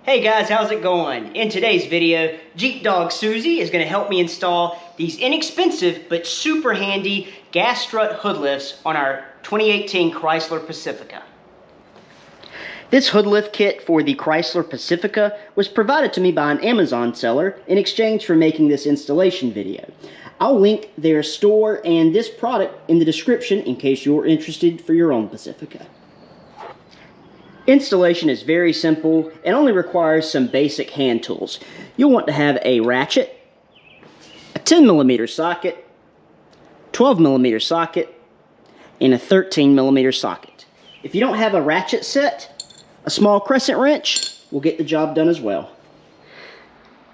Hey guys, how's it going? In today's video, Jeep Dog Susie is going to help me install these inexpensive but super handy gas strut hood lifts on our 2018 Chrysler Pacifica. This hood lift kit for the Chrysler Pacifica was provided to me by an Amazon seller in exchange for making this installation video. I'll link their store and this product in the description in case you're interested for your own Pacifica. Installation is very simple and only requires some basic hand tools. You'll want to have a ratchet, a 10mm socket, 12mm socket, and a 13mm socket. If you don't have a ratchet set, a small crescent wrench will get the job done as well.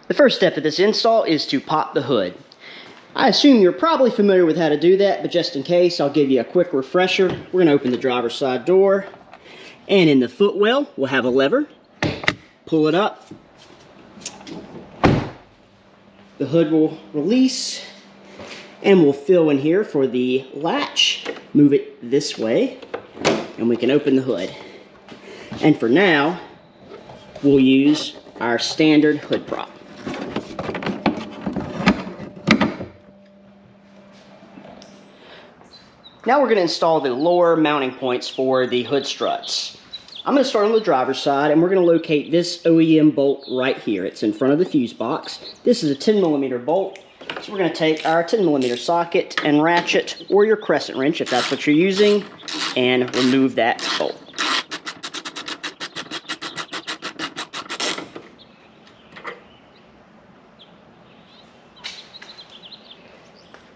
The first step of this install is to pop the hood. I assume you're probably familiar with how to do that, but just in case, I'll give you a quick refresher. We're going to open the driver's side door. And in the footwell, we'll have a lever. Pull it up. The hood will release. And we'll fill in here for the latch. Move it this way. And we can open the hood. And for now, we'll use our standard hood prop. Now we're going to install the lower mounting points for the hood struts. I'm going to start on the driver's side, and we're going to locate this OEM bolt right here. It's in front of the fuse box. This is a 10mm bolt, so we're going to take our 10mm socket and ratchet, or your crescent wrench if that's what you're using, and remove that bolt.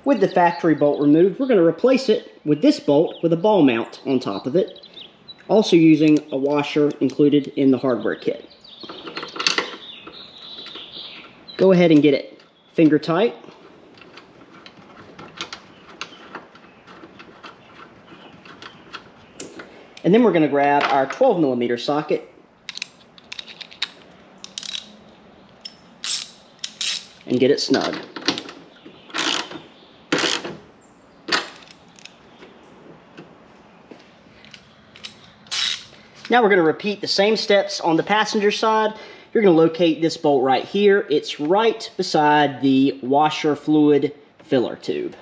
With the factory bolt removed, we're going to replace it with this bolt with a ball mount on top of it, also using a washer included in the hardware kit. Go ahead and get it finger tight. And then we're going to grab our 12mm socket and get it snug. Now we're going to repeat the same steps on the passenger side. You're going to locate this bolt right here. It's right beside the washer fluid filler tube.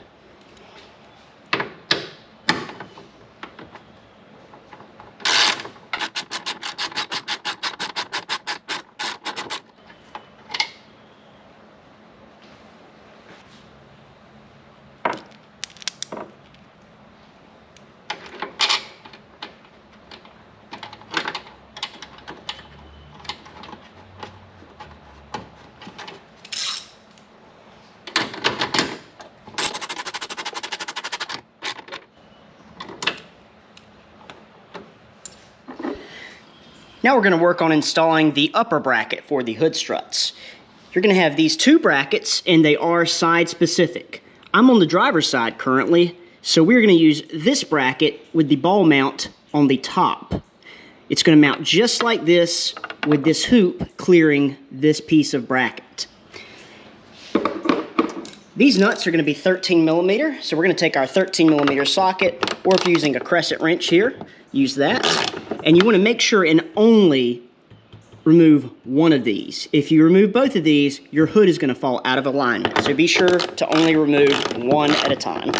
Now we're going to work on installing the upper bracket for the hood struts. You're going to have these two brackets, and they are side specific. I'm on the driver's side currently, so we're going to use this bracket with the ball mount on the top. It's going to mount just like this, with this hoop clearing this piece of bracket. These nuts are going to be 13mm, so we're going to take our 13mm socket, or if you're using a crescent wrench here, use that. And you want to make sure and only remove one of these. If you remove both of these, your hood is going to fall out of alignment. So be sure to only remove one at a time.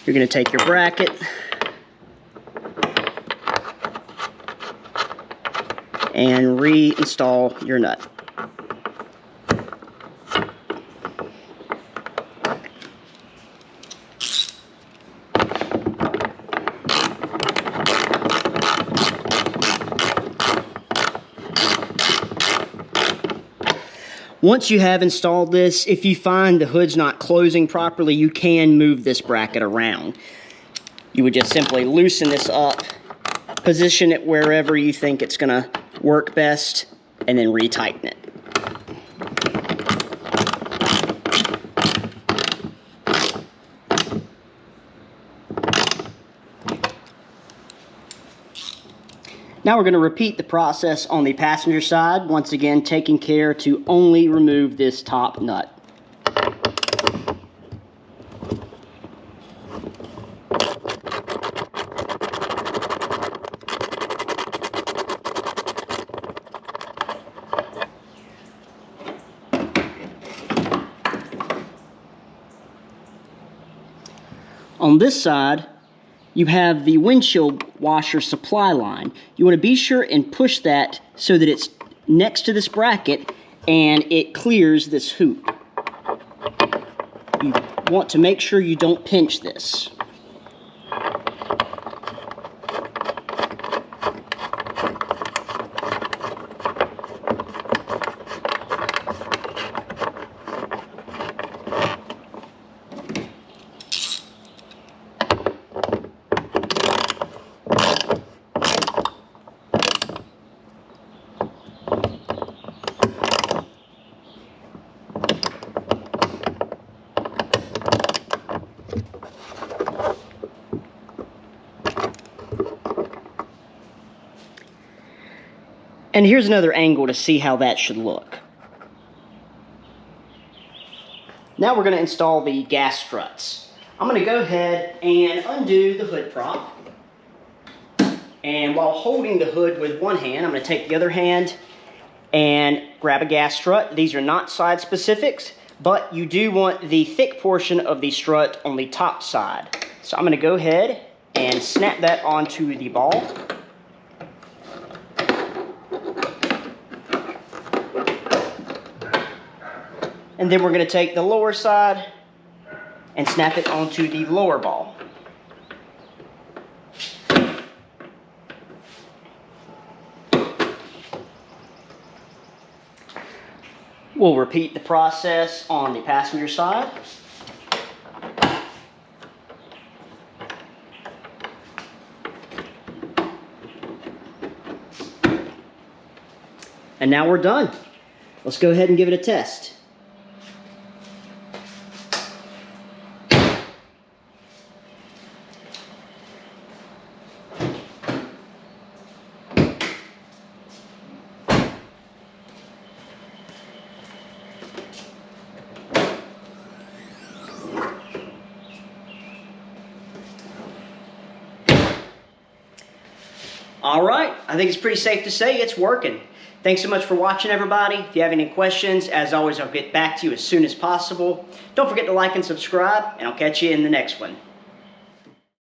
You're going to take your bracket and reinstall your nut. Once you have installed this, if you find the hood's not closing properly, you can move this bracket around. You would just simply loosen this up, position it wherever you think it's going to work best, and then retighten it. Now we're going to repeat the process on the passenger side, once again taking care to only remove this top nut. On this side, you have the windshield washer supply line. You want to be sure and push that so that it's next to this bracket and it clears this hoop. You want to make sure you don't pinch this. And here's another angle to see how that should look. Now we're going to install the gas struts. I'm going to go ahead and undo the hood prop. And while holding the hood with one hand, I'm going to take the other hand and grab a gas strut. These are not side specifics, but you do want the thick portion of the strut on the top side. So I'm going to go ahead and snap that onto the ball. And then we're going to take the lower side and snap it onto the lower ball. We'll repeat the process on the passenger side. And now we're done. Let's go ahead and give it a test. Alright, I think it's pretty safe to say it's working. Thanks so much for watching, everybody. If you have any questions, as always, I'll get back to you as soon as possible. Don't forget to like and subscribe, and I'll catch you in the next one.